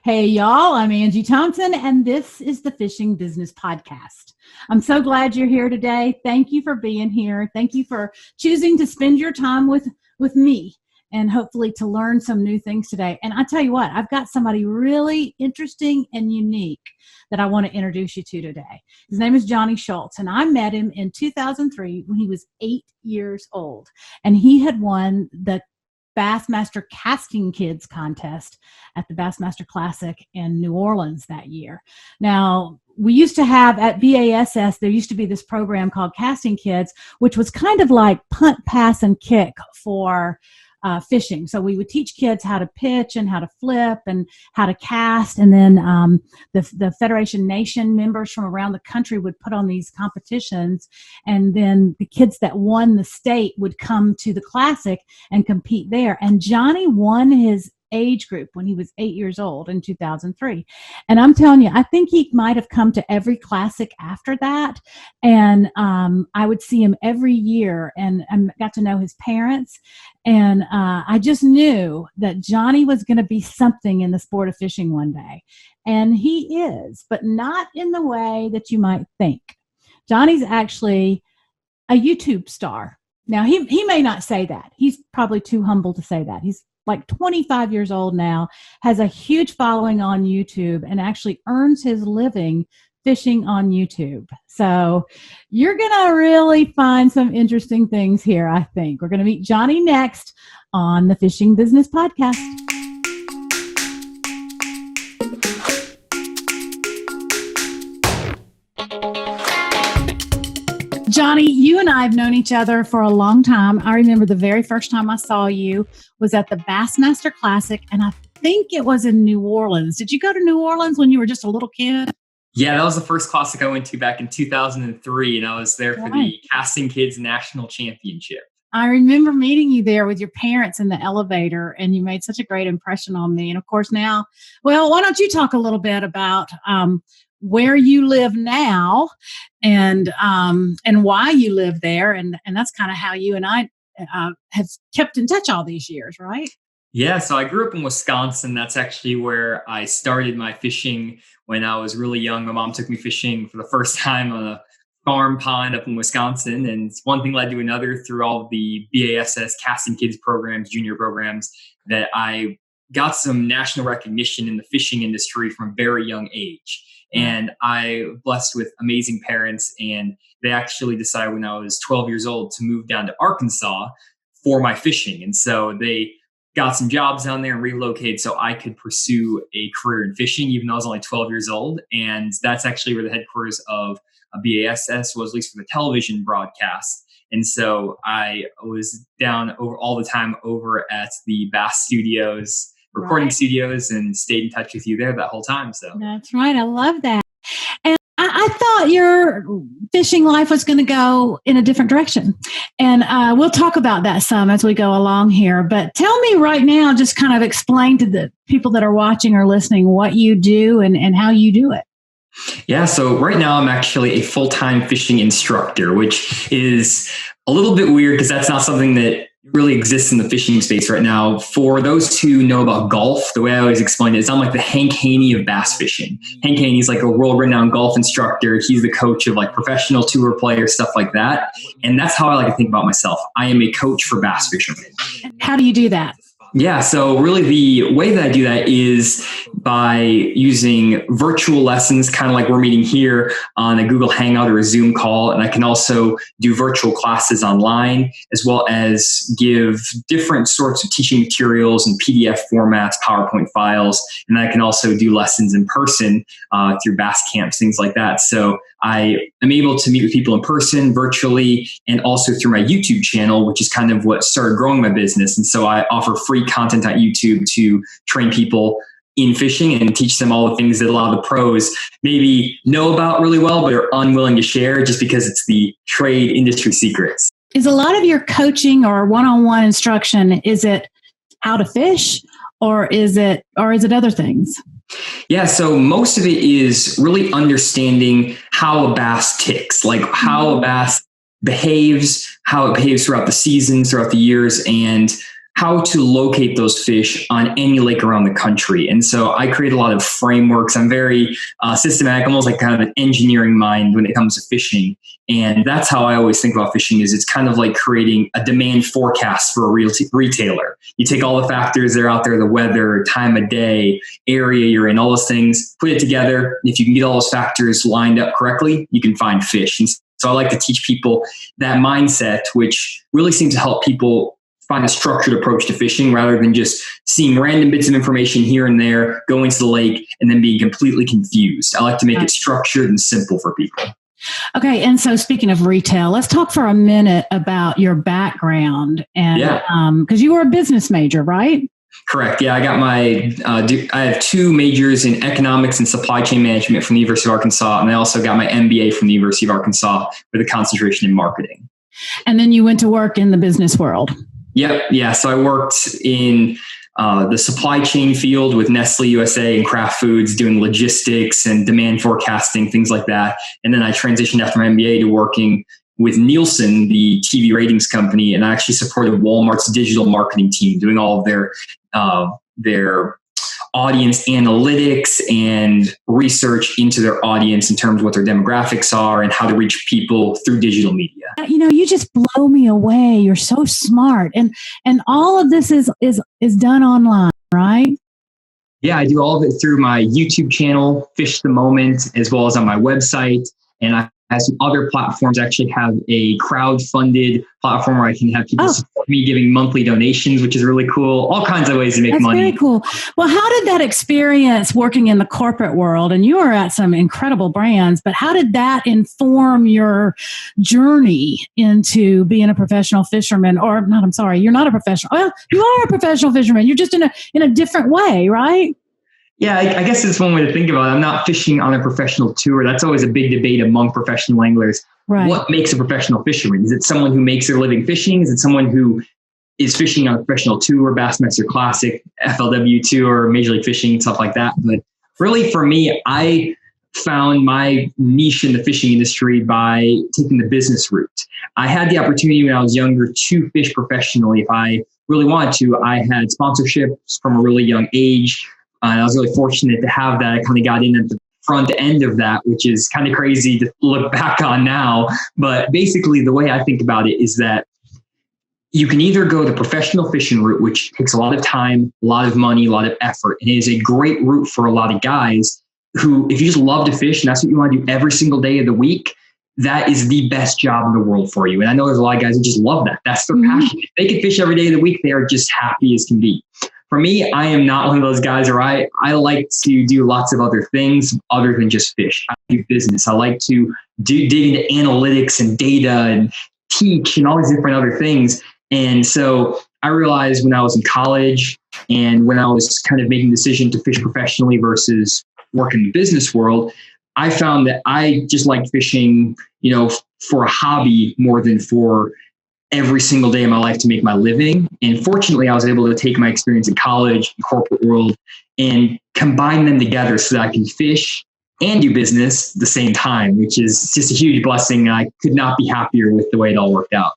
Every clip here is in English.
Hey, y'all, I'm Angie Thompson, and this is the Fishing Business Podcast. I'm so glad you're here today. Thank you for being here. Thank you for choosing to spend your time with me and hopefully to learn some new things today. And I tell you what, I've got somebody really interesting and unique that I want to introduce you to today. His name is Jonny Schultz, and I met him in 2003 when he was 8 years old, and he had won the Bassmaster Casting Kids contest at the Bassmaster Classic in New Orleans that year. Now, we used to have at BASS, there used to be this program called Casting Kids, which was kind of like punt, pass, and kick for fishing. So we would teach kids how to pitch and how to flip and how to cast. And then the Federation Nation members from around the country would put on these competitions. And then the kids that won the state would come to the Classic and compete there. And Jonny won his age group when he was 8 years old in 2003. And I'm telling you, I think he might have come to every Classic after that. And I would see him every year, and I got to know his parents. And I just knew that Jonny was going to be something in the sport of fishing one day. And he is, but not in the way that you might think. Jonny's actually a YouTube star. Now, he may not say that. He's probably too humble to say that. He's like 25 years old now, has a huge following on YouTube, and actually earns his living fishing on YouTube. So you're going to really find some interesting things here, I think. We're going to meet Jonny next on the Fishing Business Podcast. Jonny, you and I have known each other for a long time. I remember the very first time I saw you was at the Bassmaster Classic, and I think it was in New Orleans. Did you go to New Orleans when you were just a little kid? Yeah, that was the first Classic I went to back in 2003, and I was there for the Casting Kids National Championship. I remember meeting you there with your parents in the elevator, and you made such a great impression on me. And of course now, well, why don't you talk a little bit about where you live now and why you live there. And that's kind of how you and I have kept in touch all these years, right? Yeah, so I grew up in Wisconsin. That's actually where I started my fishing when I was really young. My mom took me fishing for the first time on a farm pond up in Wisconsin. And one thing led to another through all of the BASS Casting Kids programs, junior programs, that I got some national recognition in the fishing industry from a very young age. And I was blessed with amazing parents, and they actually decided when I was 12 years old to move down to Arkansas for my fishing. And so they got some jobs down there and relocated so I could pursue a career in fishing, even though I was only 12 years old. And that's actually where the headquarters of BASS was, at least for the television broadcast. And so I was down over all the time over at the Bass Studios, recording studios, and stayed in touch with you there that whole time. So that's right. I love that. And I thought your fishing life was going to go in a different direction. And we'll talk about that some as we go along here. But tell me right now, just kind of explain to the people that are watching or listening what you do and how you do it. Yeah, so right now I'm actually a full-time fishing instructor, which is a little bit weird because that's not something that really exists in the fishing space right now. For those who know about golf, the way I always explain it is I'm like the Hank Haney of bass fishing. Hank Haney is like a world-renowned golf instructor. He's the coach of like professional tour players, stuff like that. And that's how I like to think about myself. I am a coach for bass fishermen. How do you do that? Yeah, so really the way that I do that is by using virtual lessons, kind of like we're meeting here on a Google Hangout or a Zoom call. And I can also do virtual classes online, as well as give different sorts of teaching materials in PDF formats, PowerPoint files. And I can also do lessons in person through bass camps, things like that. So I am able to meet with people in person, virtually, and also through my YouTube channel, which is kind of what started growing my business. And so I offer free content on YouTube to train people in fishing and teach them all the things that a lot of the pros maybe know about really well, but are unwilling to share just because it's the trade industry secrets. Is a lot of your coaching or one-on-one instruction, is it how to fish, or is it other things? Yeah, so most of it is really understanding how a bass ticks, like how a bass behaves, how it behaves throughout the seasons, throughout the years, and how to locate those fish on any lake around the country. And so I create a lot of frameworks. I'm very systematic, almost like kind of an engineering mind when it comes to fishing. And that's how I always think about fishing, is it's kind of like creating a demand forecast for a retailer. You take all the factors that are out there, the weather, time of day, area you're in, all those things, put it together. If you can get all those factors lined up correctly, you can find fish. And so I like to teach people that mindset, which really seems to help people find a structured approach to fishing rather than just seeing random bits of information here and there, going to the lake, and then being completely confused. I like to make it structured and simple for people. Okay. And so speaking of retail, let's talk for a minute about your background. And because you were a business major, right? Correct. Yeah, I got I have 2 majors in economics and supply chain management from the University of Arkansas. And I also got my MBA from the University of Arkansas with a concentration in marketing. And then you went to work in the business world. Yep. Yeah. So I worked in the supply chain field with Nestle USA and Kraft Foods, doing logistics and demand forecasting, things like that. And then I transitioned after my MBA to working with Nielsen, the TV ratings company, and I actually supported Walmart's digital marketing team, doing all of their audience analytics and research into their audience in terms of what their demographics are and how to reach people through digital media. You know, you just blow me away. You're so smart. And all of this is done online, right? Yeah, I do all of it through my YouTube channel, Fish the Moment, as well as on my website. And I have some other platforms. I actually have a crowd-funded platform where I can have people support me giving monthly donations, which is really cool. All kinds of ways to make money. Very cool. Well, how did that experience working in the corporate world, and you were at some incredible brands, but how did that inform your journey into being a professional fisherman? Or not, I'm sorry, you're not a professional. Well, you are a professional fisherman. You're just in a different way, right? Yeah, I guess it's one way to think about it. I'm not fishing on a professional tour. That's always a big debate among professional anglers. Right. What makes a professional fisherman? Is it someone who makes their living fishing? Is it someone who is fishing on a professional tour, Bassmaster Classic, FLW Tour, Major League Fishing, stuff like that? But really for me, I found my niche in the fishing industry by taking the business route. I had the opportunity when I was younger to fish professionally if I really wanted to. I had sponsorships from a really young age. And I was really fortunate to have that. I kind of got in at the front end of that, which is kind of crazy to look back on now. But basically, the way I think about it is that you can either go the professional fishing route, which takes a lot of time, a lot of money, a lot of effort. And it is a great route for a lot of guys who, if you just love to fish and that's what you want to do every single day of the week, that is the best job in the world for you. And I know there's a lot of guys who just love that. That's their passion. If they can fish every day of the week, they are just happy as can be. For me, I am not one of those guys where I like to do lots of other things other than just fish. I do business. I like to dig into analytics and data and teach and all these different other things. And so I realized when I was in college and when I was kind of making the decision to fish professionally versus work in the business world, I found that I just liked fishing, for a hobby more than for every single day of my life to make my living. And fortunately, I was able to take my experience in college, and corporate world, and combine them together so that I can fish and do business at the same time, which is just a huge blessing. And I could not be happier with the way it all worked out.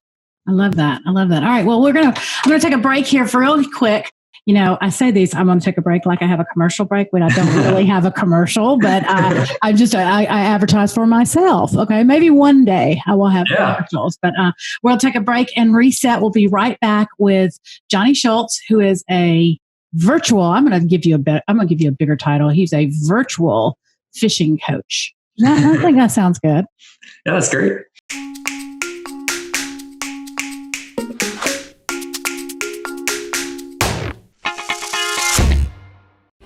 I love that. All right. Well, I'm going to take a break here for really quick. I say these, I'm going to take a break like I have a commercial break when I don't really have a commercial, but I advertise for myself. Okay. Maybe one day I will have commercials, but we'll take a break and reset. We'll be right back with Jonny Schultz, who is a virtual, I'm going to give you a bigger title. He's a virtual fishing coach. I think that sounds good. Yeah, that's great.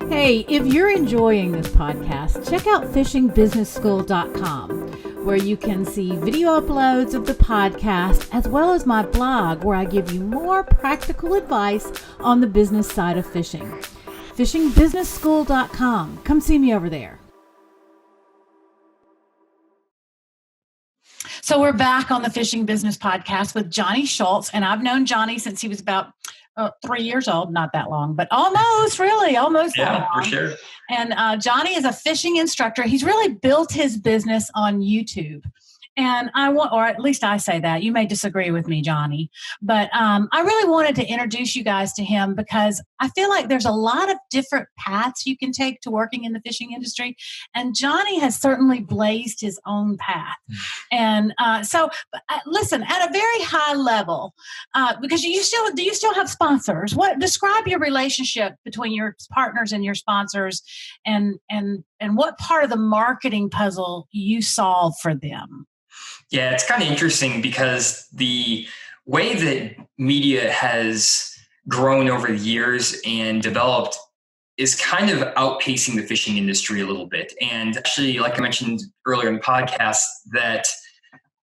Hey, if you're enjoying this podcast, check out fishingbusinessschool.com, where you can see video uploads of the podcast, as well as my blog, where I give you more practical advice on the business side of fishing. Fishingbusinessschool.com. Come see me over there. So we're back on the Fishing Business Podcast with Jonny Schultz, and I've known Jonny since he was about 3 years old, not that long, but almost yeah, for sure. And Jonny is a fishing instructor. He's really built his business on YouTube. And I want, or at least I say that. You may disagree with me, Jonny, but I really wanted to introduce you guys to him because I feel like there's a lot of different paths you can take to working in the fishing industry. And Jonny has certainly blazed his own path. And listen, at a very high level, because do you still have sponsors? Describe your relationship between your partners and your sponsors, and what part of the marketing puzzle you solve for them? Yeah, it's kind of interesting because the way that media has grown over the years and developed is kind of outpacing the fishing industry a little bit. And actually, like I mentioned earlier in the podcast, that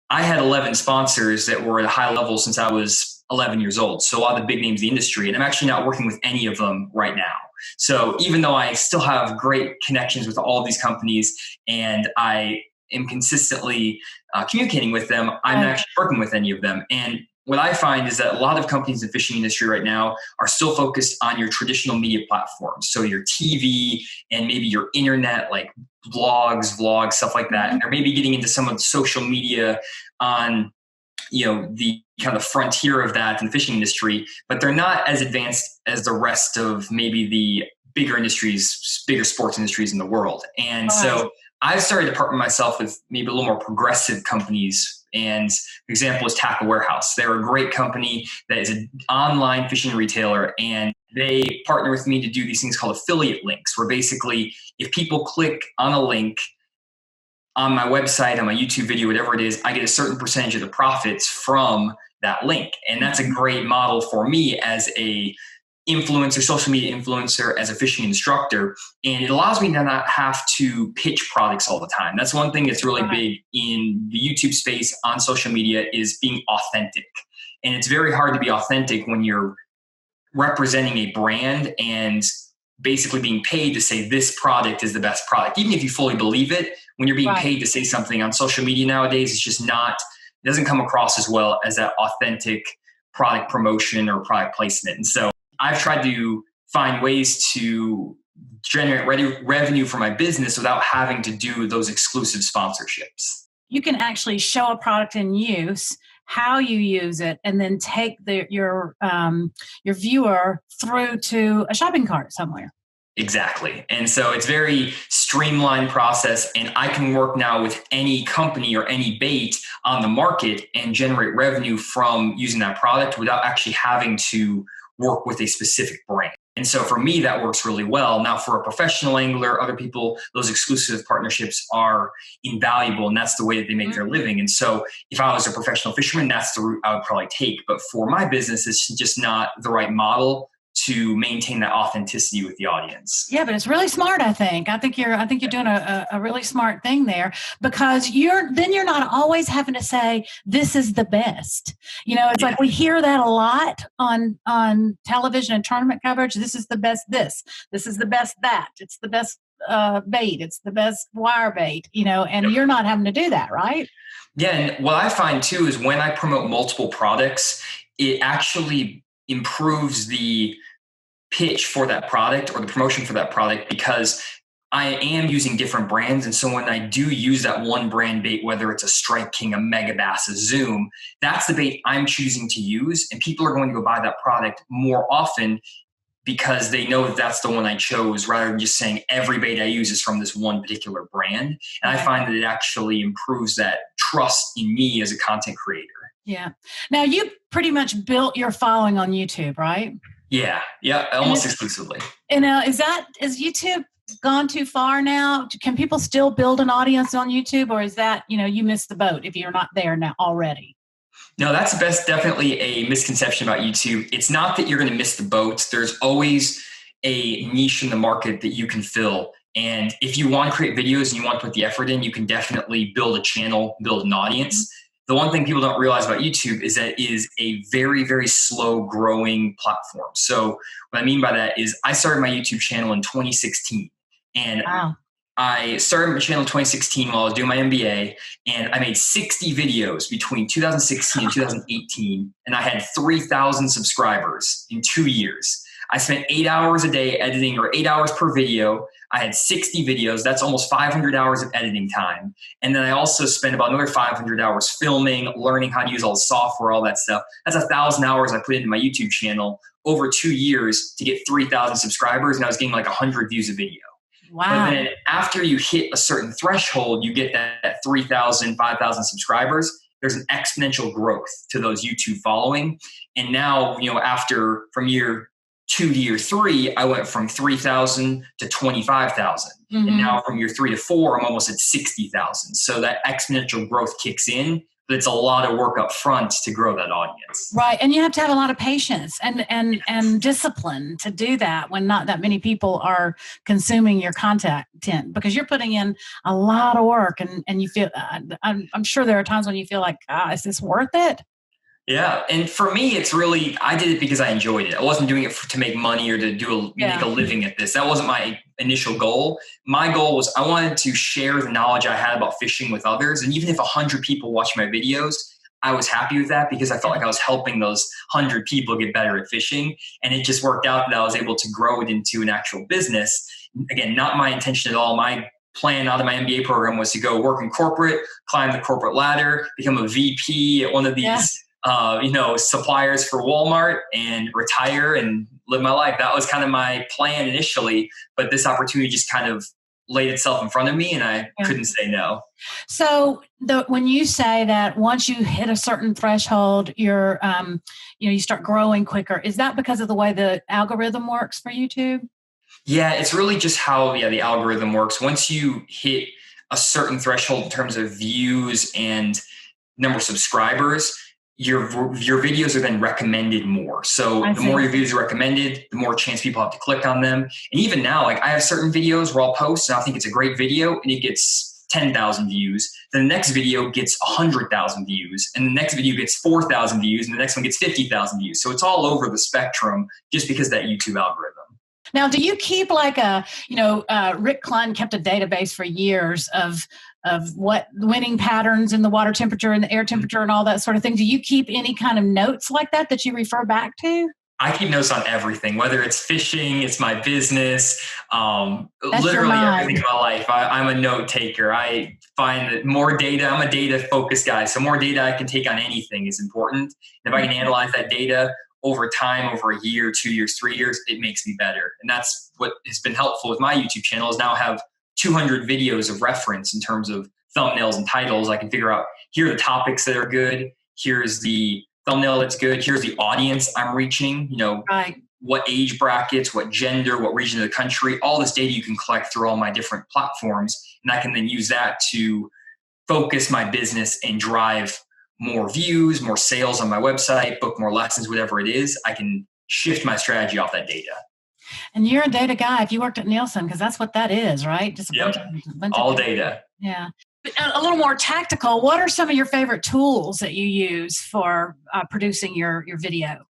I had 11 sponsors that were at a high level since I was 11 years old. So a lot of the big names in the industry, and I'm actually not working with any of them right now. So even though I still have great connections with all of these companies and I am consistently communicating with them, I'm not actually working with any of them. And what I find is that a lot of companies in the fishing industry right now are still focused on your traditional media platforms. So your TV and maybe your internet, like blogs, vlogs, stuff like that. And they're maybe getting into some of the social media on, the kind of frontier of that in the fishing industry, but they're not as advanced as the rest of maybe the bigger industries, bigger sports industries in the world. And so I've started to partner myself with maybe a little more progressive companies. And an example is Tackle Warehouse. They're a great company that is an online fishing retailer, and they partner with me to do these things called affiliate links, where basically if people click on a link on my website, on my YouTube video, whatever it is, I get a certain percentage of the profits from that link. And that's a great model for me as a influencer, social media influencer, as a fishing instructor. And it allows me to not have to pitch products all the time. That's one thing that's really big in the YouTube space on social media, is being authentic. And it's very hard to be authentic when you're representing a brand and basically being paid to say this product is the best product. Even if you fully believe it, when you're being paid to say something on social media nowadays, it's just not, it doesn't come across as well as that authentic product promotion or product placement. And so I've tried to find ways to generate revenue for my business without having to do those exclusive sponsorships. You can actually show a product in use, how you use it, and then take your viewer through to a shopping cart somewhere. Exactly. And so it's very streamlined process, and I can work now with any company or any bait on the market and generate revenue from using that product without actually having to work with a specific brand. And so for me, that works really well. Now for a professional angler, other people, those exclusive partnerships are invaluable, and that's the way that they make their living. And so if I was a professional fisherman, that's the route I would probably take. But for my business, it's just not the right model to maintain that authenticity with the audience. Yeah, but it's really smart, I think. I think you're doing a really smart thing there, because you're not always having to say this is the best. It's like we hear that a lot on television and tournament coverage. This is the best this is the best that. It's the best bait. It's the best wire bait, and you're not having to do that, right? Yeah, and what I find too is when I promote multiple products, it actually improves the pitch for that product or the promotion for that product, because I am using different brands. And so when I do use that one brand bait, whether it's a Strike King, a Mega Bass, a Zoom, that's the bait I'm choosing to use. And people are going to go buy that product more often because they know that that's the one I chose, rather than just saying every bait I use is from this one particular brand. And I find that it actually improves that trust in me as a content creator. Yeah. Now you pretty much built your following on YouTube, right? Yeah, almost exclusively. And is YouTube gone too far now? Can people still build an audience on YouTube, or is that, you missed the boat if you're not there now already? No, that's definitely a misconception about YouTube. It's not that you're going to miss the boat. There's always a niche in the market that you can fill. And if you want to create videos and you want to put the effort in, you can definitely build a channel, build an audience. The one thing people don't realize about YouTube is that it is a very, very slow growing platform. So what I mean by that is I started my YouTube channel in 2016. And I started my channel in 2016 while I was doing my MBA. And I made 60 videos between 2016 and 2018. And I had 3,000 subscribers in 2 years. I spent 8 hours a day editing, or 8 hours per video. I had 60 videos. That's almost 500 hours of editing time. And then I also spent about another 500 hours filming, learning how to use all the software, all that stuff. That's 1,000 hours I put into my YouTube channel over 2 years to get 3,000 subscribers. And I was getting like 100 views a video. Wow. But then after you hit a certain threshold, you get that 3,000, 5,000 subscribers. There's an exponential growth to those YouTube following. And now, after from year 2 to year 3, I went from 3,000 to 25,000. And now from year 3 to 4, I'm almost at 60,000. So that exponential growth kicks in, but it's a lot of work up front to grow that audience. Right. And you have to have a lot of patience and discipline to do that when not that many people are consuming your content, because you're putting in a lot of work and you feel, I'm sure there are times when you feel like, is this worth it? Yeah. And for me, it's really, I did it because I enjoyed it. I wasn't doing it to make money or to make a living at this. That wasn't my initial goal. My goal was I wanted to share the knowledge I had about fishing with others. And even if 100 people watched my videos, I was happy with that because I felt like I was helping those 100 people get better at fishing. And it just worked out that I was able to grow it into an actual business. Again, not my intention at all. My plan out of my MBA program was to go work in corporate, climb the corporate ladder, become a VP at one of these suppliers for Walmart and retire and live my life. That was kind of my plan initially, but this opportunity just kind of laid itself in front of me and I couldn't say no. So when you say that once you hit a certain threshold, you're, you start growing quicker, is that because of the way the algorithm works for YouTube? Yeah, it's really just how the algorithm works. Once you hit a certain threshold in terms of views and number of subscribers, your videos are then recommended more. So the more your videos are recommended, the more chance people have to click on them. And even now, like I have certain videos where I'll post and I think it's a great video and it gets 10,000 views. Then the next video gets 100,000 views and the next video gets 4,000 views and the next one gets 50,000 views. So it's all over the spectrum just because of that YouTube algorithm. Now, do you keep like Rick Klein kept a database for years of what winning patterns in the water temperature and the air temperature and all that sort of thing? Do you keep any kind of notes like that you refer back to? I keep notes on everything, whether it's fishing, it's my business, That's literally everything in my life. I'm a note taker. I find that more data, I'm a data focused guy. So more data I can take on anything is important. If I can analyze that data over time, over a year, 2 years, 3 years, it makes me better. And that's what has been helpful with my YouTube channel is now I have 200 videos of reference in terms of thumbnails and titles. I can figure out here are the topics that are good. Here's the thumbnail that's good. Here's the audience I'm reaching, what age brackets, what gender, what region of the country, all this data you can collect through all my different platforms. And I can then use that to focus my business and drive more views, more sales on my website, book more lessons, whatever it is. I can shift my strategy off that data. And you're a data guy if you worked at Neilsen, because that's what that is, right? Just bunch all of data. Yeah. A little more tactical, what are some of your favorite tools that you use for producing your video?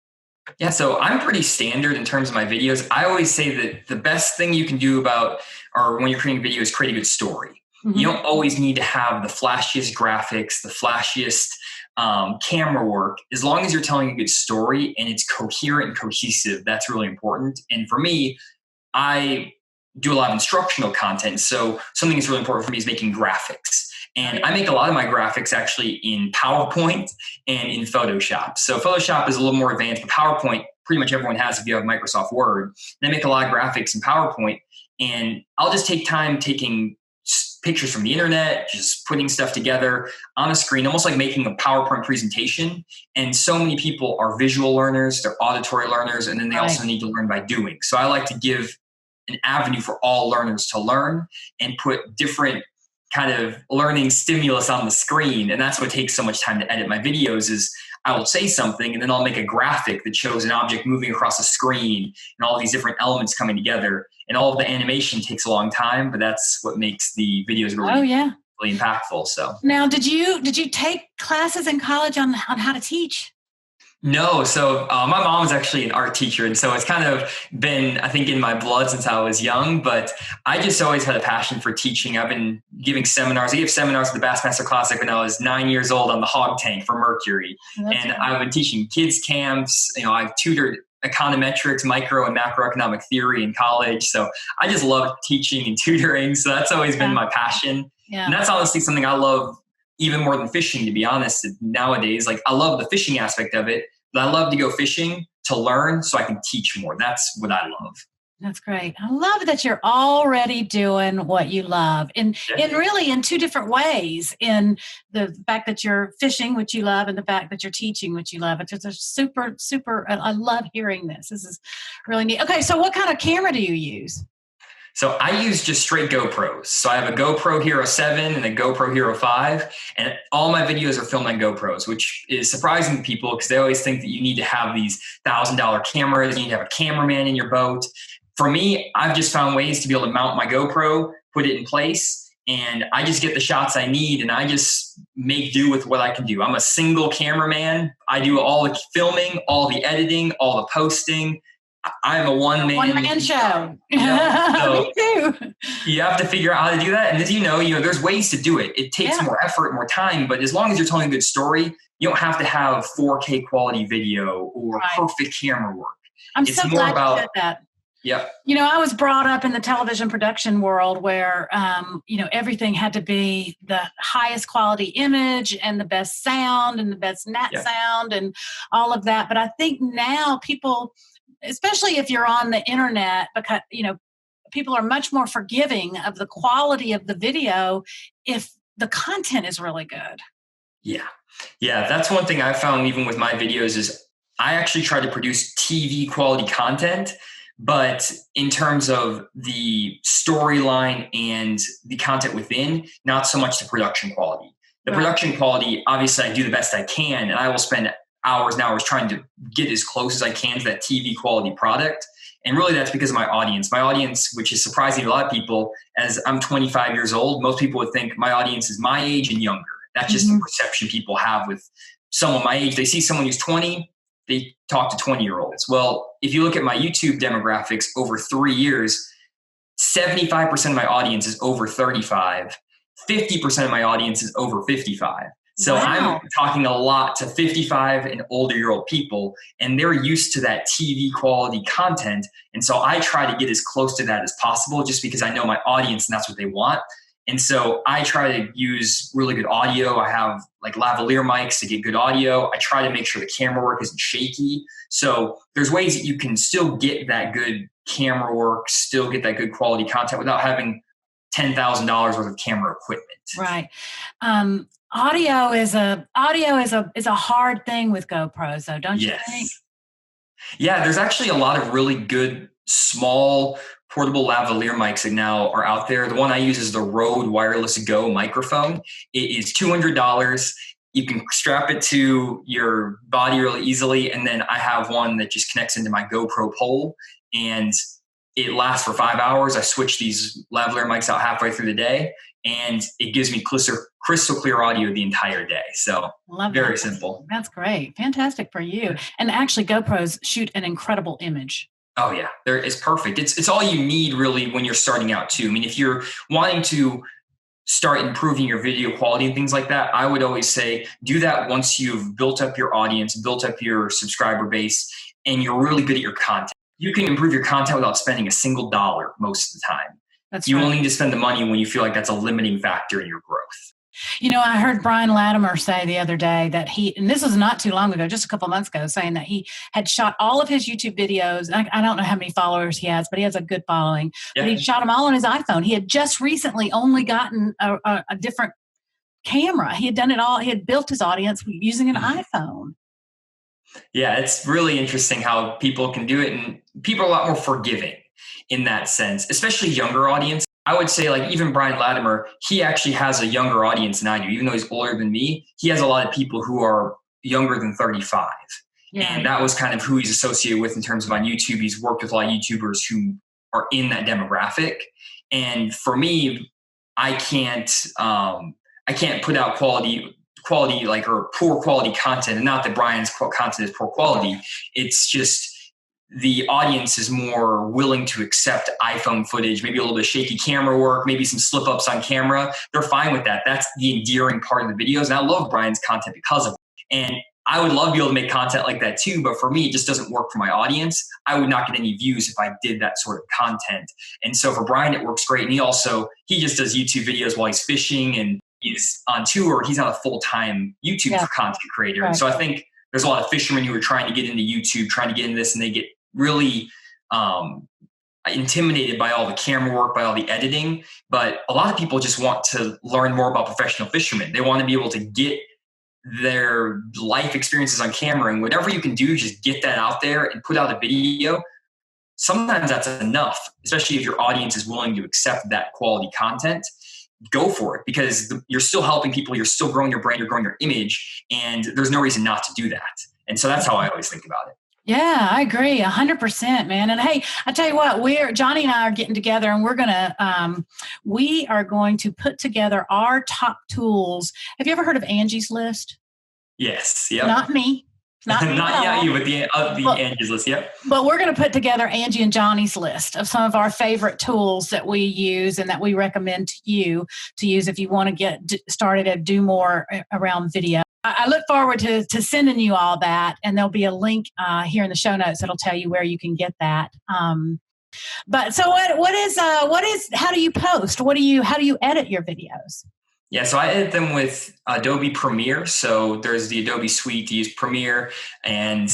Yeah, so I'm pretty standard in terms of my videos. I always say that the best thing you can do when you're creating a video is create a good story. You don't always need to have the flashiest graphics, the flashiest camera work. As long as you're telling a good story and it's coherent and cohesive, that's really important. And for me, I do a lot of instructional content. So something that's really important for me is making graphics. And I make a lot of my graphics actually in PowerPoint and in Photoshop. So Photoshop is a little more advanced, but PowerPoint pretty much everyone has if you have Microsoft Word. And I make a lot of graphics in PowerPoint. And I'll just take time taking pictures from the internet, just putting stuff together on a screen, almost like making a PowerPoint presentation. And so many people are visual learners, they're auditory learners, and then they also need to learn by doing. So I like to give an avenue for all learners to learn and put different kind of learning stimulus on the screen. And that's what takes so much time to edit my videos is I will say something and then I'll make a graphic that shows an object moving across a screen and all these different elements coming together. And all of the animation takes a long time, but that's what makes the videos really, really impactful. So now, did you take classes in college on how to teach? No. So my mom was actually an art teacher. And so it's kind of been, I think, in my blood since I was young. But I just always had a passion for teaching. I've been giving seminars. I gave seminars at the Bassmaster Classic when I was 9 years old on the hog tank for Mercury. I've been teaching kids camps. I've tutored econometrics, micro and macroeconomic theory in college. So I just love teaching and tutoring. So that's always been my passion. Yeah. And that's honestly something I love even more than fishing, to be honest, nowadays. Like, I love the fishing aspect of it, but I love to go fishing to learn so I can teach more. That's what I love. That's great. I love that you're already doing what you love in really in two different ways, in the fact that you're fishing, which you love, and the fact that you're teaching, which you love. It's just a super, I love hearing this. This is really neat. Okay. So what kind of camera do you use? So I use just straight GoPros. So I have a GoPro Hero 7 and a GoPro Hero 5, and all my videos are filmed on GoPros, which is surprising to people because they always think that you need to have these $1,000 cameras, you need to have a cameraman in your boat. For me, I've just found ways to be able to mount my GoPro, put it in place, and I just get the shots I need, and I just make do with what I can do. I'm a single cameraman. I do all the filming, all the editing, all the posting. I'm a one-man show. So Me too. you have to figure out how to do that. And as you know, there's ways to do it. It takes more effort, more time, but as long as you're telling a good story, you don't have to have 4K quality video or perfect camera work. I'm so glad you said that. Yep. I was brought up in the television production world where, everything had to be the highest quality image and the best sound and the best sound and all of that. But I think now people, especially if you're on the internet, because, people are much more forgiving of the quality of the video if the content is really good. Yeah. Yeah. That's one thing I found even with my videos is I actually try to produce TV quality content, but in terms of the storyline and the content within, not so much the production quality. The production quality, obviously I do the best I can, and I will spend hours and hours trying to get as close as I can to that TV quality product. And really that's because of my audience. My audience, which is surprising to a lot of people, as I'm 25 years old, most people would think my audience is my age and younger. That's just the perception people have with someone my age. They see someone who's 20, they talk to 20-year-olds. Well, if you look at my YouTube demographics over 3 years, 75% of my audience is over 35. 50% of my audience is over 55. So I'm talking a lot to 55 and older-year-old people, and they're used to that TV quality content. And so I try to get as close to that as possible just because I know my audience and that's what they want. And so I try to use really good audio. I have like lavalier mics to get good audio. I try to make sure the camera work isn't shaky. So there's ways that you can still get that good camera work, still get that good quality content without having $10,000 worth of camera equipment. Right. Audio is a hard thing with GoPros, though, don't you think? Yeah, there's actually a lot of really good small portable lavalier mics that now are out there. The one I use is the Rode Wireless Go microphone. It is $200. You can strap it to your body really easily, and then I have one that just connects into my GoPro pole, and it lasts for 5 hours. I switch these lavalier mics out halfway through the day, and it gives me crystal clear audio the entire day. So very simple. That's great. Fantastic for you. And actually GoPros shoot an incredible image. Oh yeah, it's perfect. It's all you need really when you're starting out too. I mean, if you're wanting to start improving your video quality and things like that, I would always say do that once you've built up your audience, built up your subscriber base, and you're really good at your content. You can improve your content without spending a single dollar most of the time. You only need to spend the money when you feel like that's a limiting factor in your growth. I heard Brian Latimer say the other day that and this was not too long ago, just a couple months ago, saying that he had shot all of his YouTube videos. I don't know how many followers he has, but he has a good following. Yeah. But he shot them all on his iPhone. He had just recently only gotten a different camera. He had done it all. He had built his audience using an iPhone. Yeah, it's really interesting how people can do it, and people are a lot more forgiving in that sense, especially younger audience. I would say like even Brian Latimer, he actually has a younger audience than I do. Even though he's older than me, he has a lot of people who are younger than 35. Yeah. And that was kind of who he's associated with in terms of on YouTube. He's worked with a lot of YouTubers who are in that demographic. And for me, I can't put out quality like or poor quality content. And not that Brian's content is poor quality. It's just the audience is more willing to accept iPhone footage, maybe a little bit of shaky camera work, maybe some slip ups on camera. They're fine with that. That's the endearing part of the videos. And I love Brian's content because of it. And I would love to be able to make content like that too, but for me, it just doesn't work for my audience. I would not get any views if I did that sort of content. And so for Brian, it works great. And he just does YouTube videos while he's fishing, and he's on tour. He's not a full-time YouTube content creator. Right. And so I think there's a lot of fishermen who are trying to get into YouTube, trying to get into this, and they get really intimidated by all the camera work, by all the editing. But a lot of people just want to learn more about professional fishermen. They want to be able to get their life experiences on camera, and whatever you can do, just get that out there and put out a video. Sometimes that's enough, especially if your audience is willing to accept that quality content. Go for it, because you're still helping people, you're still growing your brand, you're growing your image, and there's no reason not to do that. And so that's how I always think about it. Yeah, I agree 100%, man. And hey, I tell you what, Jonny and I are getting together, and we are going to put together our top tools. Have you ever heard of Angie's List? Yes. Yep. Not me. Not you, but the Angie's List. Yep. But we're going to put together Angie and Johnny's list of some of our favorite tools that we use and that we recommend to you to use if you want to get started and do more around video. I look forward to sending you all that, and there'll be a link here in the show notes that'll tell you where you can get that. But so how do you post? How do you edit your videos? Yeah, so I edit them with Adobe Premiere. So there's the Adobe suite to use Premiere, and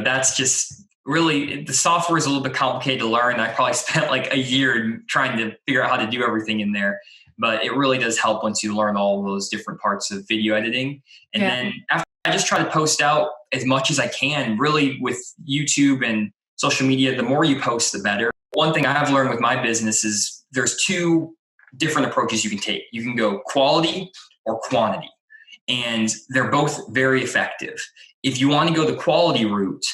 that's just really, the software is a little bit complicated to learn. I probably spent like a year trying to figure out how to do everything in there, but it really does help once you learn all of those different parts of video editing. And then after, I just try to post out as much as I can. Really, with YouTube and social media, the more you post, the better. One thing I've learned with my business is there's two different approaches you can take. You can go quality or quantity, and they're both very effective. If you want to go the quality route,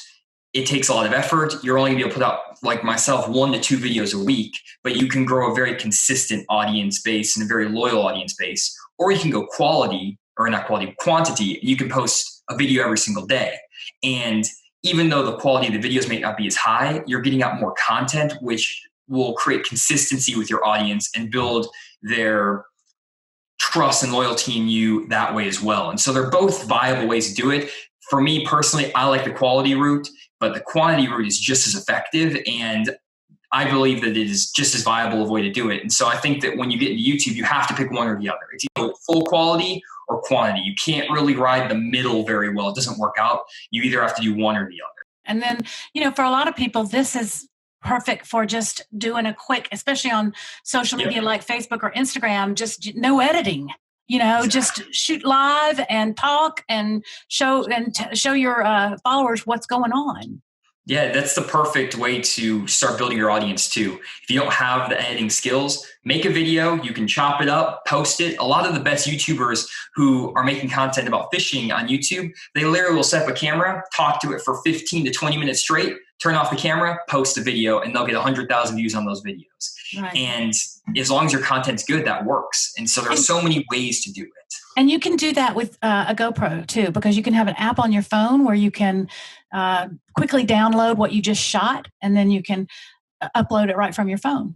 it takes a lot of effort. You're only going to be able to put out, like myself, 1 to 2 videos a week, but you can grow a very consistent audience base and a very loyal audience base. Or you can go quantity. You can post a video every single day. And even though the quality of the videos may not be as high, you're getting out more content, which will create consistency with your audience and build their trust and loyalty in you that way as well. And so they're both viable ways to do it. For me personally, I like the quality route, but the quantity route is just as effective, and I believe that it is just as viable of a way to do it. And so I think that when you get into YouTube, you have to pick one or the other. It's either full quality or quantity. You can't really ride the middle very well. It doesn't work out. You either have to do one or the other. And then, for a lot of people, this is perfect for just doing a quick, especially on social media like Facebook or Instagram, just no editing. Just shoot live and talk and show your followers what's going on. Yeah, that's the perfect way to start building your audience too. If you don't have the editing skills, make a video, you can chop it up, post it. A lot of the best YouTubers who are making content about fishing on YouTube, they literally will set up a camera, talk to it for 15 to 20 minutes straight, turn off the camera, post a video, and they'll get 100,000 views on those videos. Right. And as long as your content's good, that works. And so there's so many ways to do it. And you can do that with a GoPro too, because you can have an app on your phone where you can quickly download what you just shot, and then you can upload it right from your phone.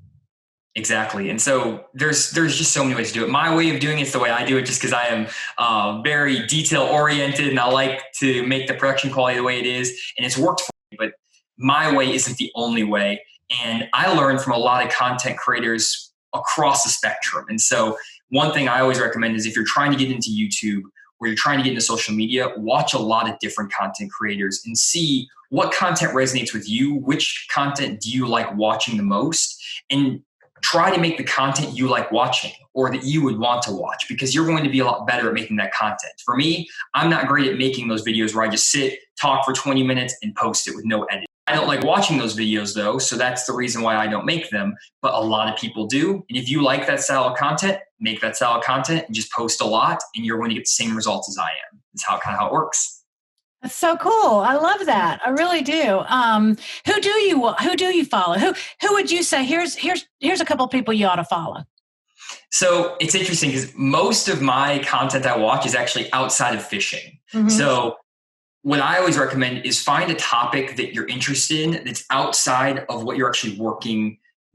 Exactly. And so there's just so many ways to do it. My way of doing it is the way I do it, just because I am very detail oriented, and I like to make the production quality the way it is. And it's worked for me, but my way isn't the only way. And I learned from a lot of content creators across the spectrum. And so one thing I always recommend is if you're trying to get into YouTube or you're trying to get into social media, watch a lot of different content creators and see what content resonates with you, which content do you like watching the most, and try to make the content you like watching or that you would want to watch, because you're going to be a lot better at making that content. For me, I'm not great at making those videos where I just sit, talk for 20 minutes and post it with no edit. I don't like watching those videos though, so that's the reason why I don't make them, but a lot of people do. And if you like that style of content, make that style of content and just post a lot, and you're going to get the same results as I am. That's kind of how it works. That's so cool. I love that. I really do. Who do you follow? Who would you say, here's a couple of people you ought to follow? So it's interesting because most of my content I watch is actually outside of fishing. Mm-hmm. So what I always recommend is find a topic that you're interested in that's outside of what you're actually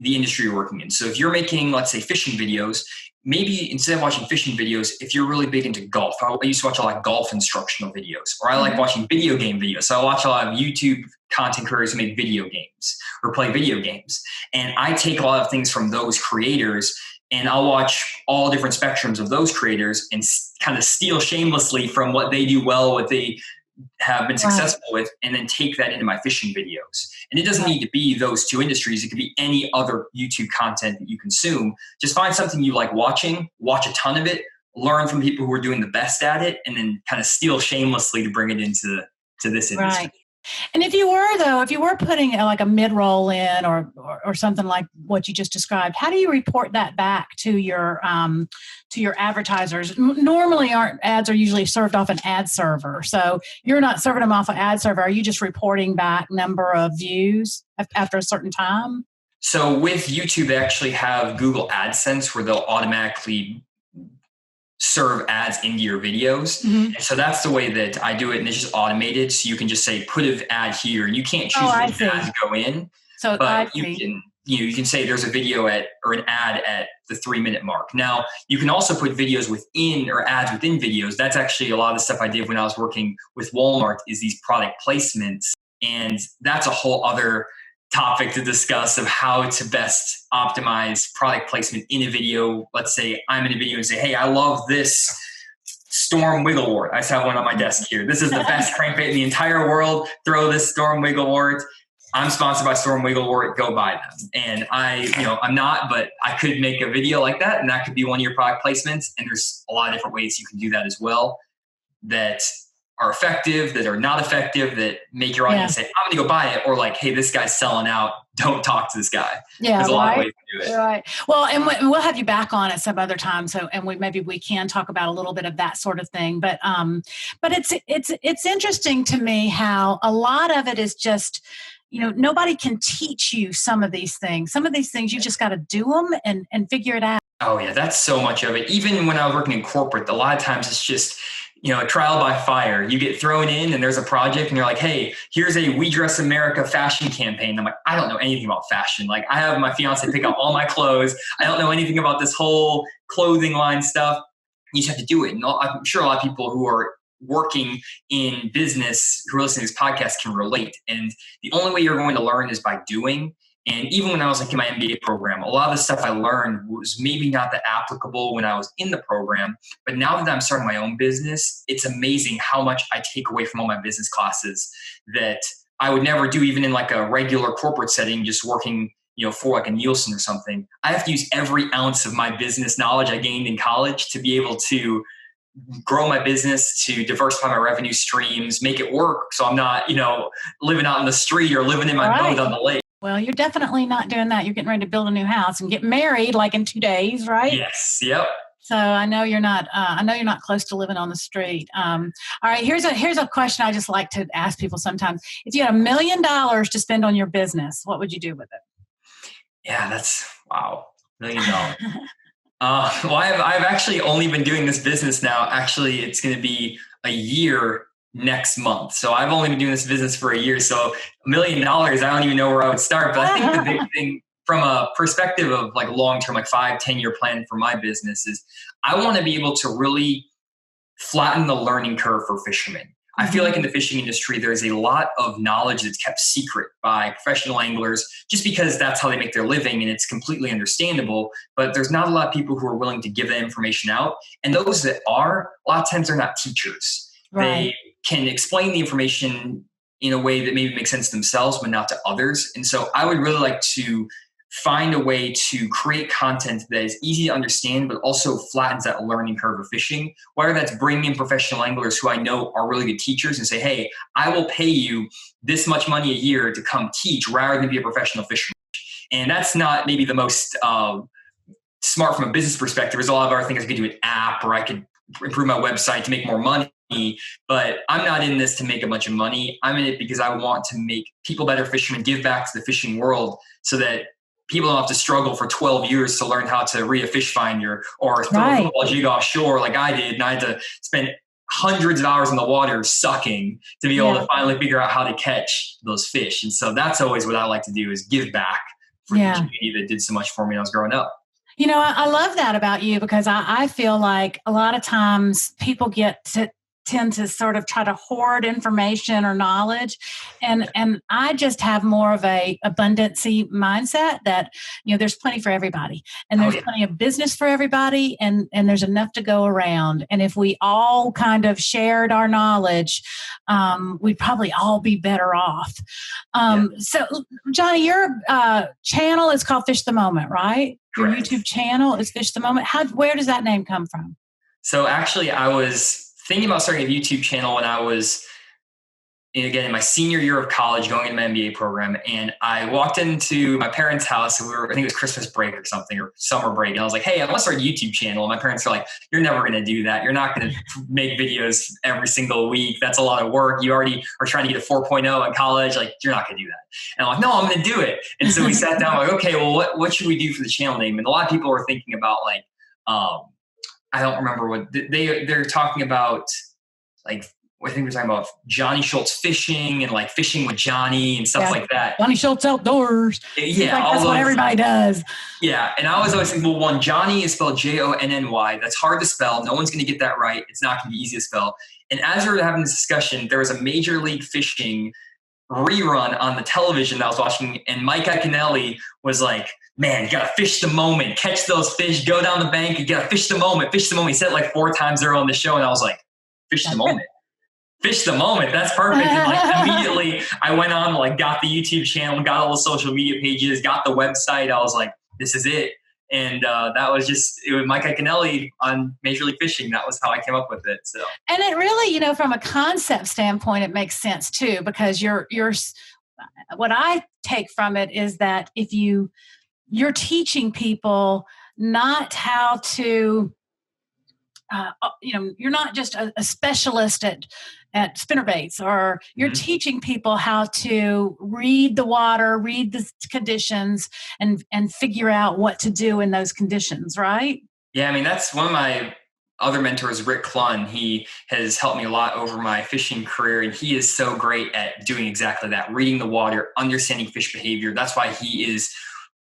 the industry you're working in. So if you're making, let's say, fishing videos, maybe instead of watching fishing videos, if you're really big into golf, I used to watch a lot of golf instructional videos, or I like watching video game videos. So I watch a lot of YouTube content creators who make video games or play video games. And I take a lot of things from those creators, and I'll watch all different spectrums of those creators and kind of steal shamelessly from what they do well, what they have been successful with, and then take that into my fishing videos. And it doesn't need to be those two industries. It could be any other YouTube content that you consume. Just find something you like watching, watch a ton of it, learn from people who are doing the best at it, and then kind of steal shamelessly to bring it into this industry. Right. And if you were putting like a mid-roll in or something like what you just described, how do you report that back to your advertisers? Normally, our ads are usually served off an ad server. So you're not serving them off an ad server. Are you just reporting back number of views after a certain time? So with YouTube, they actually have Google AdSense where they'll automatically serve ads into your videos. And so that's the way that I do it. And it's just automated. So you can just say, put an ad here, and you can't choose what ads go in. So but you can say there's a video or an ad at the 3-minute mark. Now you can also put videos within or ads within videos. That's actually a lot of the stuff I did when I was working with Walmart, is these product placements. And that's a whole other topic to discuss of how to best optimize product placement in a video. Let's say I'm in a video and say, hey, I love this Storm Wigglewort. I just have one on my desk here. This is the best crankbait in the entire world. Throw this Storm Wigglewort. I'm sponsored by Storm Wigglewort. Go buy them. And I'm not, but I could make a video like that, and that could be one of your product placements. And there's a lot of different ways you can do that as well that are effective, that are not effective, that make your audience say, I'm going to go buy it, or like, hey, this guy's selling out. Don't talk to this guy. Yeah, there's a lot of ways to do it. Right. Well, and we'll have you back on at some other time. So, and maybe we can talk about a little bit of that sort of thing. But it's interesting to me how a lot of it is just, nobody can teach you some of these things. Some of these things you just got to do them and figure it out. Oh yeah, that's so much of it. Even when I was working in corporate, a lot of times it's just, a trial by fire. You get thrown in and there's a project and you're like, hey, here's a We Dress America fashion campaign. I'm like, I don't know anything about fashion. Like, I have my fiance pick out all my clothes. I don't know anything about this whole clothing line stuff. You just have to do it. And I'm sure a lot of people who are working in business who are listening to this podcast can relate. And the only way you're going to learn is by doing. And even when I was in my MBA program, a lot of the stuff I learned was maybe not that applicable when I was in the program. But now that I'm starting my own business, it's amazing how much I take away from all my business classes that I would never do even in like a regular corporate setting, just working, for like a Neilsen or something. I have to use every ounce of my business knowledge I gained in college to be able to grow my business, to diversify my revenue streams, make it work. So I'm not, living out in the street or living in my boat on the lake. Well, you're definitely not doing that. You're getting ready to build a new house and get married like in 2 days, right? Yes. Yep. So I know you're not. I know you're not close to living on the street. All right. Here's a question I just like to ask people sometimes. If you had $1 million to spend on your business, what would you do with it? Yeah, that's wow. $1 million. Well, I've actually only been doing this business now. Actually, it's going to be a year next month. So I've only been doing this business for a year. So $1 million, I don't even know where I would start. But I think the big thing from a perspective of like long-term, like 5-10-year plan for my business is I want to be able to really flatten the learning curve for fishermen. I feel like in the fishing industry, there's a lot of knowledge that's kept secret by professional anglers just because that's how they make their living, and it's completely understandable. But there's not a lot of people who are willing to give that information out. And those that are, a lot of times they're not teachers. Right. They can explain the information in a way that maybe makes sense to themselves, but not to others. And so I would really like to find a way to create content that is easy to understand, but also flattens that learning curve of fishing, whether that's bringing in professional anglers who I know are really good teachers and say, hey, I will pay you this much money a year to come teach rather than be a professional fisherman. And that's not maybe the most smart from a business perspective. There's a lot of other things I could do an app, or I could improve my website to make more money. But I'm not in this to make a bunch of money. I'm in it because I want to make people better fishermen, give back to the fishing world so that people don't have to struggle for 12 years to learn how to read a fish finder or throw a football jig offshore like I did. And I had to spend hundreds of hours in the water sucking to be able to finally figure out how to catch those fish. And so that's always what I like to do, is give back for the community that did so much for me when I was growing up. I love that about you because I feel like a lot of times people tend to sort of try to hoard information or knowledge. And I just have more of a abundancy mindset that, there's plenty for everybody and there's plenty of business for everybody and there's enough to go around. And if we all kind of shared our knowledge, we'd probably all be better off. So Jonny, your channel is called Fish the Moment, right? Correct. Your YouTube channel is Fish the Moment. Where does that name come from? So actually I was thinking about starting a YouTube channel when I was, again, in my senior year of college, going into my MBA program. And I walked into my parents' house. And I think it was Christmas break or something, or summer break. And I was like, hey, I want to start a YouTube channel. And my parents were like, you're never going to do that. You're not going to make videos every single week. That's a lot of work. You already are trying to get a 4.0 in college. Like, you're not going to do that. And I'm like, no, I'm going to do it. And so we sat down, like, okay, well, what should we do for the channel name? And a lot of people were thinking about like, I don't remember what they're talking about. Like, I think we're talking about Jonny Schultz fishing and like fishing with Johnny and stuff like that. Jonny Schultz outdoors. Yeah. Like that's what everybody does. Yeah. And I was always thinking, well, one, Johnny is spelled Jonny. That's hard to spell. No one's going to get that right. It's not going to be easy to spell. And as we were having this discussion, there was a Major League Fishing rerun on the television that I was watching. And Mike Iaconelli was like, man, you got to fish the moment, catch those fish, go down the bank. You got to fish the moment, fish the moment. He said it like 4 times there on the show. And I was like, fish the moment. Fish the moment. That's perfect. And like immediately I went on, like got the YouTube channel, got all the social media pages, got the website. I was like, this is it. And that was it was Mike Iaconelli on Major League Fishing. That was how I came up with it. So, and it really, from a concept standpoint, it makes sense too, because what I take from it is that if you're teaching people not how to, you're not just a specialist at spinnerbaits, or you're teaching people how to read the water, read the conditions, and figure out what to do in those conditions, right? Yeah, I mean, that's one of my other mentors, Rick Clunn. He has helped me a lot over my fishing career, and he is so great at doing exactly that, reading the water, understanding fish behavior. That's why he is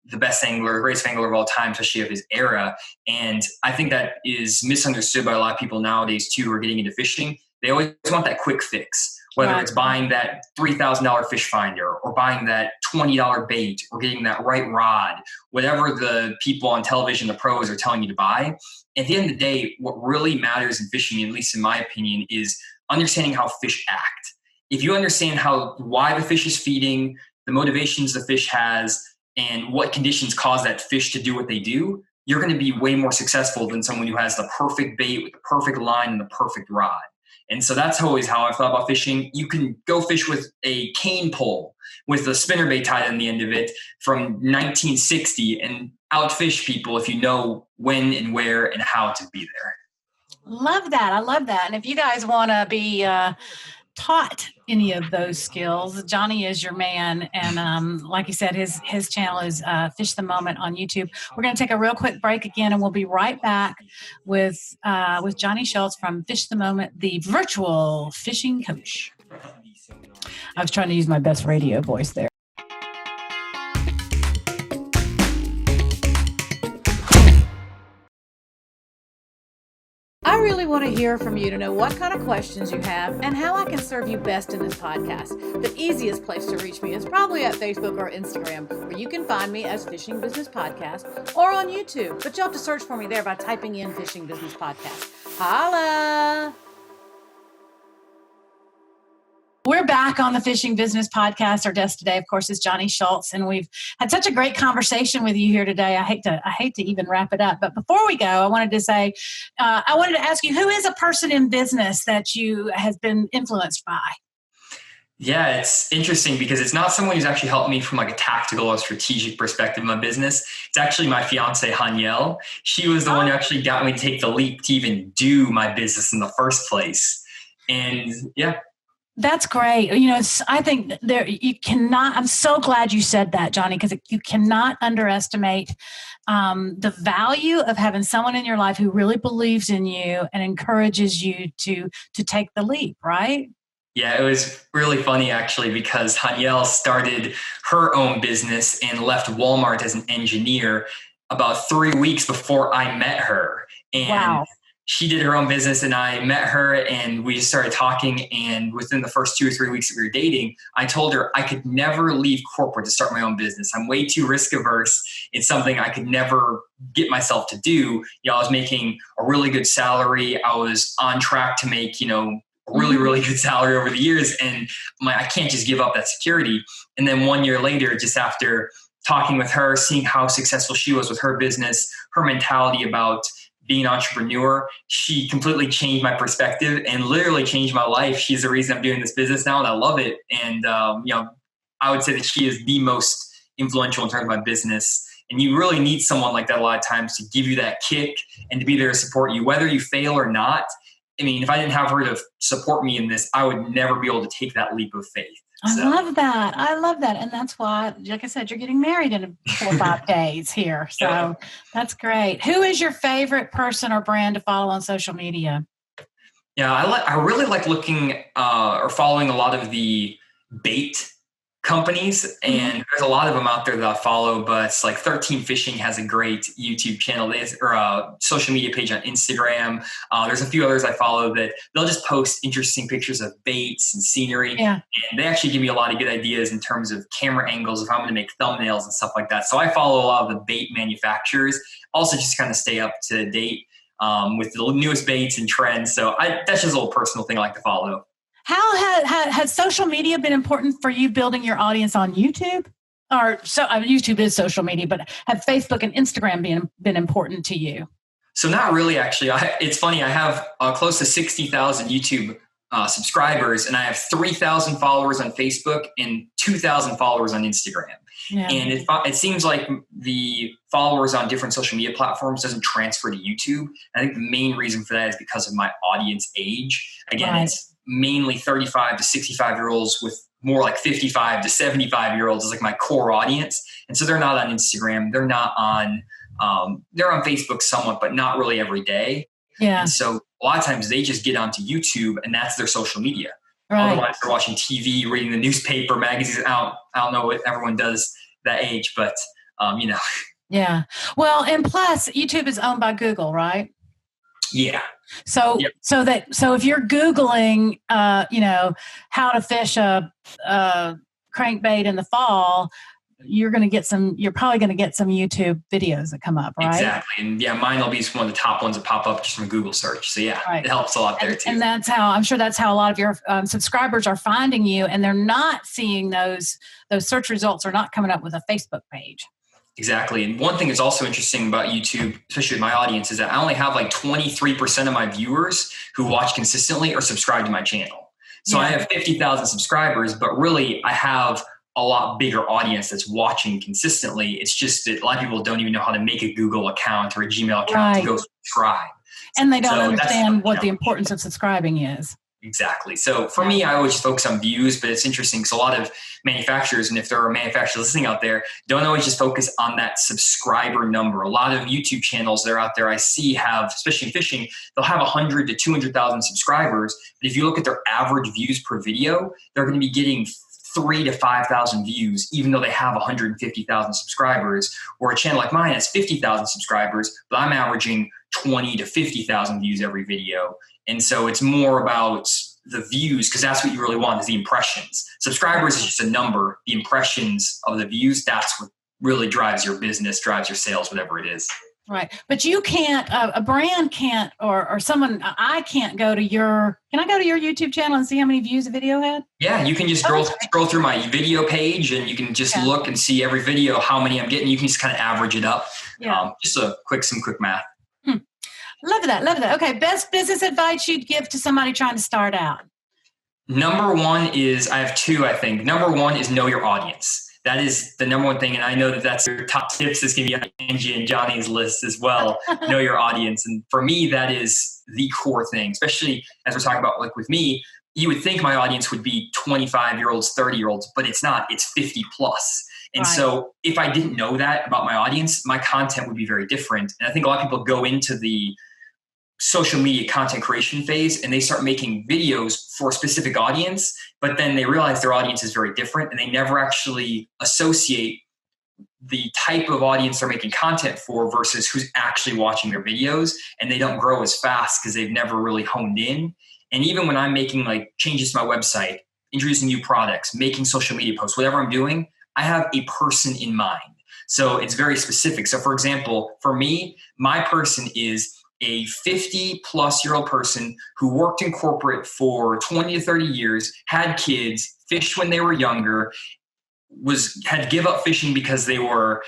the best angler, greatest angler of all time, especially of his era. And I think that is misunderstood by a lot of people nowadays too, who are getting into fishing. They always want that quick fix, whether it's buying that $3,000 fish finder or buying that $20 bait or getting that right rod, whatever the people on television, the pros, are telling you to buy. At the end of the day, what really matters in fishing, at least in my opinion, is understanding how fish act. If you understand why the fish is feeding, the motivations the fish has, and what conditions cause that fish to do what they do, you're going to be way more successful than someone who has the perfect bait with the perfect line and the perfect rod. And so that's always how I've thought about fishing. You can go fish with a cane pole with a spinnerbait tied on the end of it from 1960 and outfish people if you know when and where and how to be there. Love that. I love that. And if you guys want to be taught any of those skills, Jonny is your man. And like you said, his channel is Fish the Moment on YouTube. We're going to take a real quick break again, and we'll be right back with Jonny Schultz from Fish the Moment, the virtual fishing coach. I was trying to use my best radio voice there. I really want to hear from you to know what kind of questions you have and how I can serve you best in this podcast. The easiest place to reach me is probably at Facebook or Instagram, where you can find me as Fishing Business Podcast, or on YouTube, but you'll have to search for me there by typing in Fishing Business Podcast. Holla! We're back on the Fishing Business Podcast. Our guest today, of course, is Jonny Schultz, and we've had such a great conversation with you here today. I hate to even wrap it up, but before we go, I wanted to say, I wanted to ask you, who is a person in business that you has been influenced by? Yeah, it's interesting because it's not someone who's actually helped me from like a tactical or strategic perspective in my business. It's actually my fiance, Haniel. She was the one who actually got me to take the leap to even do my business in the first place. And yeah. That's great. I think I'm so glad you said that, Jonny, because you cannot underestimate the value of having someone in your life who really believes in you and encourages you to take the leap, right? Yeah, it was really funny actually, because Haniel started her own business and left Walmart as an engineer. about 3 weeks before I met her. And Wow. she did her own business, and I met her, and we just started talking. And within the first 2 or 3 weeks that we were dating, I told her I could never leave corporate to start my own business. I'm way too risk averse. It's something I could never get myself to do. I was making a really good salary. I was on track to make, a really, really good salary over the years. And I can't just give up that security. And then 1 year later, just after talking with her, seeing how successful she was with her business, her mentality about being an entrepreneur, she completely changed my perspective and literally changed my life. She's the reason I'm doing this business now, and I love it. And, I would say that she is the most influential in terms of my business. And you really need someone like that a lot of times to give you that kick and to be there to support you, whether you fail or not. I mean, if I didn't have her to support me in this, I would never be able to take that leap of faith. I love that. And that's why, like I said, you're getting married in 4 or 5 days here. So that's great. Who is your favorite person or brand to follow on social media? Yeah, I really like looking or following a lot of the bait companies, and there's a lot of them out there that I follow, but it's like 13 Fishing has a great YouTube channel or a social media page on Instagram. There's a few others I follow that they'll just post interesting pictures of baits and scenery. Yeah. And they actually give me a lot of good ideas in terms of camera angles, if I'm going to make thumbnails and stuff like that. So I follow a lot of the bait manufacturers, also just kind of stay up to date with the newest baits and trends. So that's just a little personal thing I like to follow. How has social media been important for you building your audience on YouTube? Or YouTube is social media, but have Facebook and Instagram been important to you? So not really, actually. It's funny. I have close to 60,000 YouTube subscribers, and I have 3,000 followers on Facebook and 2,000 followers on Instagram. Yeah. And it seems like the followers on different social media platforms doesn't transfer to YouTube. I think the main reason for that is because of my audience age. Again, It's mainly 35 to 65-year-olds with more like 55 to 75-year-olds is like my core audience. And so they're not on Instagram. They're not on, they're on Facebook somewhat, but not really every day. Yeah. And so a lot of times they just get onto YouTube and that's their social media. Right. Otherwise they're watching TV, reading the newspaper, magazines. I don't know what everyone does that age, but Yeah. Well, and plus YouTube is owned by Google, right? Yeah. So, yep. so if you're Googling, how to fish a crankbait in the fall, you're probably going to get some YouTube videos that come up, right? Exactly. And mine will be one of the top ones that pop up just from a Google search. So right. It helps a lot there too. And I'm sure that's how a lot of your subscribers are finding you, and they're not seeing those search results are not coming up with a Facebook page. Exactly. And one thing that's also interesting about YouTube, especially with my audience, is that I only have like 23% of my viewers who watch consistently or subscribe to my channel. So I have 50,000 subscribers, but really I have a lot bigger audience that's watching consistently. It's just that a lot of people don't even know how to make a Google account or a Gmail account to go subscribe. And they don't understand what the importance of subscribing is. Exactly. So for me, I always focus on views, but it's interesting because a lot of manufacturers, and if there are manufacturers listening out there, don't always just focus on that subscriber number. A lot of YouTube channels that are out there I see have, especially in fishing, they'll have 100 to 200,000 subscribers. But if you look at their average views per video, they're going to be getting 3,000 to 5,000 views, even though they have 150,000 subscribers. Or a channel like mine has 50,000 subscribers, but I'm averaging 20 to 50,000 views every video. And so it's more about the views, because that's what you really want, is the impressions. Subscribers is just a number. The impressions of the views, that's what really drives your business, drives your sales, whatever it is. Right. But you can't, a brand can't, or someone, I can't go to can I go to your YouTube channel and see how many views a video had? Yeah, you can just scroll through my video page and you can just look and see every video, how many I'm getting. You can just kind of average it up. Yeah. Just some quick math. Love that. Okay, best business advice you'd give to somebody trying to start out? Number one is, I have two, I think. Number one is know your audience. That is the number one thing, and I know that that's your top tips. This can be on Angie and Johnny's list as well. Know your audience. And for me, that is the core thing, especially as we're talking about, like with me, you would think my audience would be 25-year-olds, 30-year-olds, but it's not. It's 50 plus. And so if I didn't know that about my audience, my content would be very different. And I think a lot of people go into the social media content creation phase and they start making videos for a specific audience, but then they realize their audience is very different and they never actually associate the type of audience they're making content for versus who's actually watching their videos, and they don't grow as fast because they've never really honed in. And even when I'm making like changes to my website, introducing new products, making social media posts, whatever I'm doing, I have a person in mind. So it's very specific. So for example, for me, my person is a 50-plus-year-old person who worked in corporate for 20 to 30 years, had kids, fished when they were younger, had to give up fishing because they were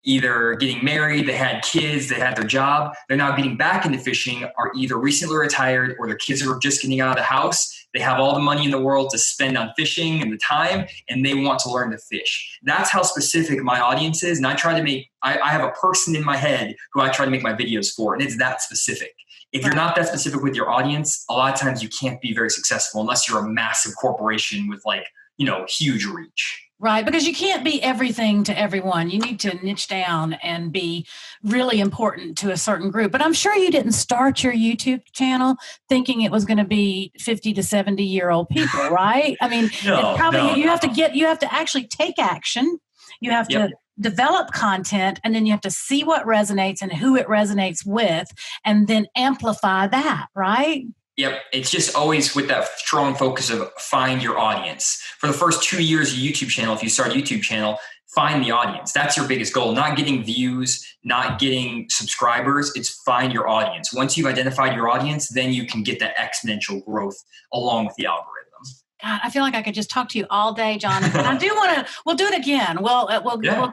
either getting married, they had kids, they had their job. They're now getting back into fishing, are either recently retired or their kids are just getting out of the house. They have all the money in the world to spend on fishing and the time, and they want to learn to fish. That's how specific my audience is. And I try to make, I have a person in my head who I try to make my videos for, and it's that specific. If you're not that specific with your audience, a lot of times you can't be very successful unless you're a massive corporation with like, huge reach. Right, because you can't be everything to everyone. You need to niche down and be really important to a certain group. But I'm sure you didn't start your YouTube channel thinking it was going to be 50 to 70-year-old people, right? I mean, you have to actually take action. You have to develop content, and then you have to see what resonates and who it resonates with, and then amplify that, right? Yep. It's just always with that strong focus of find your audience. For the first 2 years of YouTube channel, if you start a YouTube channel, find the audience. That's your biggest goal. Not getting views, not getting subscribers. It's find your audience. Once you've identified your audience, then you can get that exponential growth along with the algorithm. God, I feel like I could just talk to you all day, Jonny. And I do want to. We'll do it again. We'll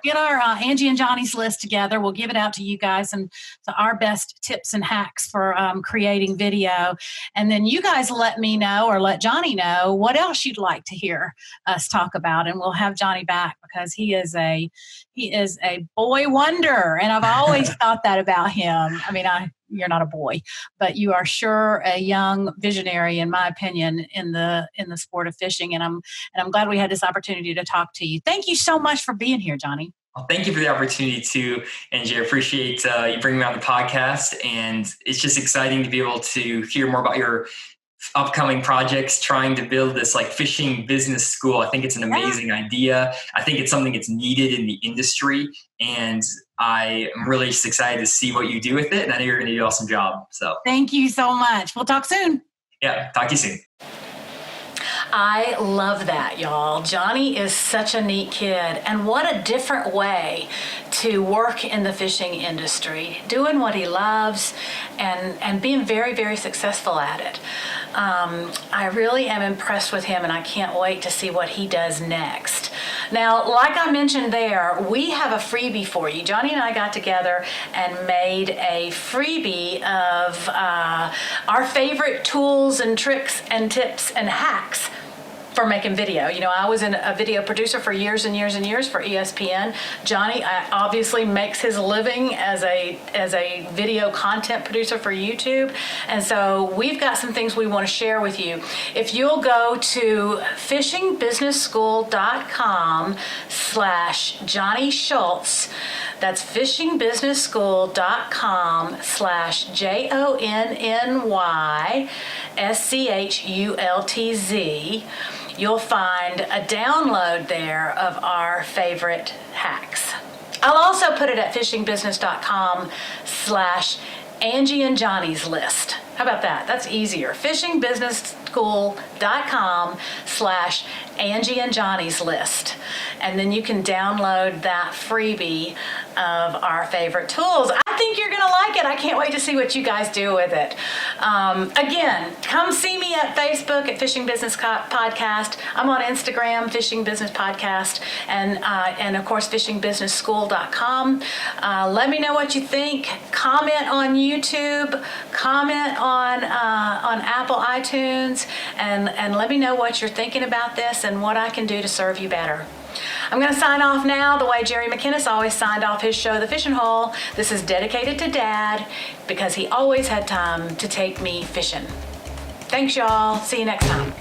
get our Angie and Johnny's list together. We'll give it out to you guys and to our best tips and hacks for creating video. And then you guys let me know, or let Jonny know, what else you'd like to hear us talk about. And we'll have Jonny back, because he is a boy wonder, and I've always thought that about him. I mean, you're not a boy, but you are sure a young visionary, in my opinion, in the sport of fishing. And I'm glad we had this opportunity to talk to you. Thank you so much for being here, Jonny. Well, thank you for the opportunity too, Angie. I appreciate you bringing me on the podcast, and it's just exciting to be able to hear more about your upcoming projects, trying to build this like fishing business school. I think it's an amazing idea. I think it's something that's needed in the industry, and I am really just excited to see what you do with it. And I know you're going to do an awesome job. So thank you so much. We'll talk soon. Yeah. Talk to you soon. I love that, y'all. Jonny is such a neat kid, and what a different way to work in the fishing industry, doing what he loves and being very, very successful at it. I really am impressed with him, and I can't wait to see what he does next. Now, like I mentioned there, we have a freebie for you. Jonny and I got together and made a freebie of our favorite tools and tricks and tips and hacks for making video. I was a video producer for years and years and years for ESPN. Jonny obviously makes his living as a video content producer for YouTube. And so we've got some things we want to share with you. If you'll go to fishingbusinessschool.com/Jonny Schultz, that's fishingbusinessschool.com/JONNYSCHULTZ, you'll find a download there of our favorite hacks. I'll also put it at fishingbusiness.com/Angie and Johnny's list. How about that? That's easier. fishingbusinessschool.com/Angie and Johnny's list. And then you can download that freebie of our favorite tools. I think you're going to like it. I can't wait to see what you guys do with it. Again, come see me at Facebook at Fishing Business Podcast. I'm on Instagram, Fishing Business Podcast, and of course, fishingbusinessschool.com. Let me know what you think. Comment on YouTube. Comment on Apple iTunes, and let me know what you're thinking about this and what I can do to serve you better. I'm going to sign off now the way Jerry McInnes always signed off his show, The Fishing Hole. This is dedicated to Dad, because he always had time to take me fishing. Thanks, y'all. See you next time.